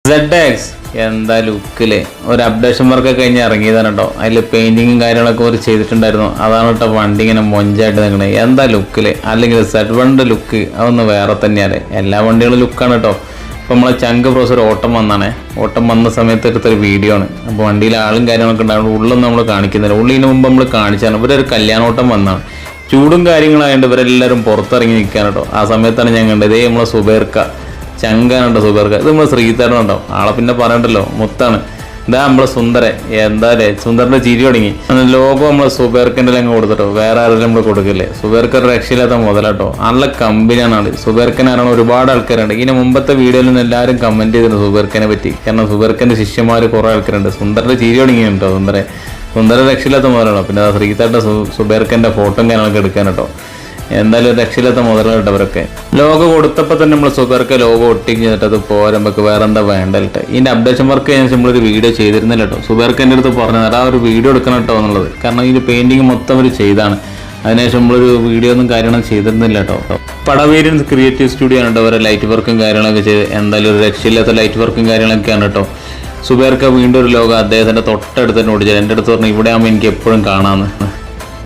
ZX എന്താ ലുക്കില് ഒരു updation വർക്കൊക്കെ കഴിഞ്ഞ് ഇറങ്ങിയതാണ് കേട്ടോ. അതിൽ പെയിന്റിങ്ങും കാര്യങ്ങളൊക്കെ ഒരു ചെയ്തിട്ടുണ്ടായിരുന്നു. അതാണ് കേട്ടോ വണ്ടി ഇങ്ങനെ മൊഞ്ചായിട്ട് നിൽക്കണേ. എന്താ ലുക്കില്, അല്ലെങ്കിൽ Z1 ലുക്ക് അതൊന്ന് വേറെ തന്നെയാണ്. എല്ലാ വണ്ടികളും ലുക്കാണ് കേട്ടോ. അപ്പോൾ നമ്മളെ ചങ്ക് പ്രോസ് ഒരു ഓട്ടം വന്നാണേ. ഓട്ടം വന്ന സമയത്ത് എടുത്തൊരു വീഡിയോ ആണ്. അപ്പോൾ വണ്ടിയിൽ ആളും കാര്യങ്ങളൊക്കെ ഉണ്ടാകും. ഉള്ളൊന്നും നമ്മൾ കാണിക്കുന്നില്ല. ഉള്ളിന് മുമ്പ് നമ്മൾ കാണിച്ചാണ്. ഇവരൊരു കല്യാണോട്ടം വന്നാണ്. ചൂടും കാര്യങ്ങളായതുകൊണ്ട് ഇവരെല്ലാവരും പുറത്തിറങ്ങി നിൽക്കാൻ കേട്ടോ. ആ സമയത്താണ് ഞാൻ കണ്ടത്. ഇതേ നമ്മളെ സുബൈർക്ക ചങ്കാനുണ്ടോ സുബൈർക്ക. ഇത് നമ്മളെ ശ്രീധരനുണ്ടോ, ആളെ പിന്നെ പറയണ്ടല്ലോ, മുത്താണ്. ഇതാ നമ്മളെ സുന്ദരൻ. എന്താല്ലേ സുന്ദറിന്റെ ചിരി തുടങ്ങി. ലോഗോ നമ്മളെ സുബൈർക്കൻ്റെ അങ്ങ് കൊടുത്തിട്ടോ. വേറെ ആരെങ്കിലും നമ്മൾ കൊടുക്കില്ലേ. സുബൈർക്ക രക്ഷയില്ലാത്ത മുതലാട്ടോ. നല്ല കമ്പനിയാണ് ആള്. സുബൈർക്കനാണ് ഒരുപാട് ആൾക്കാരുണ്ട്. ഇതിന് മുമ്പത്തെ വീഡിയോയിൽ നിന്ന് എല്ലാവരും കമന്റ് ചെയ്തിട്ടുണ്ട് സുബൈർക്കനെ പറ്റി. കാരണം സുബൈർക്കന്റെ ശിഷ്യന്മാർ കുറെ ആൾക്കാരുണ്ട്. സുന്ദറിന്റെ ചിരി തുടങ്ങിയിട്ടുണ്ടോ. സുന്ദര രക്ഷയില്ലാത്ത മുതലാണോ. പിന്നെ ശ്രീധരന്റെ സുബൈർക്കന്റെ ഫോട്ടോയും കാര്യങ്ങളൊക്കെ എടുക്കാൻ കേട്ടോ. എന്തായാലും രക്ഷയില്ലാത്ത മുതലായിട്ട് അവരൊക്കെ. ലോഗോ കൊടുത്തപ്പോൾ തന്നെ നമ്മൾ സുബൈർക്ക ലോഗോ ഒട്ടിങ് ചെയ്തിട്ട് അത് പോരാ, നമുക്ക് വേറെ എന്താ വേണ്ടല്ലിട്ട്. ഇതിൻ്റെ അപ്ഡേഷൻ വർക്ക് കഴിഞ്ഞാൽ നമ്മളൊരു വീഡിയോ ചെയ്തിരുന്നില്ല കേട്ടോ. സുബൈർക്ക എൻ്റെ അടുത്ത് പറഞ്ഞത് ആ ഒരു വീഡിയോ എടുക്കണം കേട്ടോ എന്നുള്ളത്. കാരണം ഈ പെയിന്റിങ് മൊത്തം അവർ ചെയ്താണ്. അതിനുശേഷം നമ്മളൊരു വീഡിയോ ഒന്നും കാര്യങ്ങളൊന്നും ചെയ്തിരുന്നില്ല കേട്ടോ. പടവേരിയൻ ക്രിയേറ്റീവ് സ്റ്റുഡിയോ ആണ് കേട്ടോ. അവരെ ലൈറ്റ് വർക്കും കാര്യങ്ങളൊക്കെ ചെയ്ത് എന്തായാലും ഒരു രക്ഷയില്ലാത്ത ലൈറ്റ് വർക്കും കാര്യങ്ങളൊക്കെയാണ് കേട്ടോ. സുബൈർക്ക വീണ്ടും ഒരു ലോഗോ അദ്ദേഹത്തിൻ്റെ തൊട്ടടുത്ത് തന്നെ ഓടിച്ചത്. എൻ്റെ അടുത്ത് പറഞ്ഞു ഇവിടെ ആകുമ്പോൾ എനിക്ക് എപ്പോഴും കാണാമെന്ന്.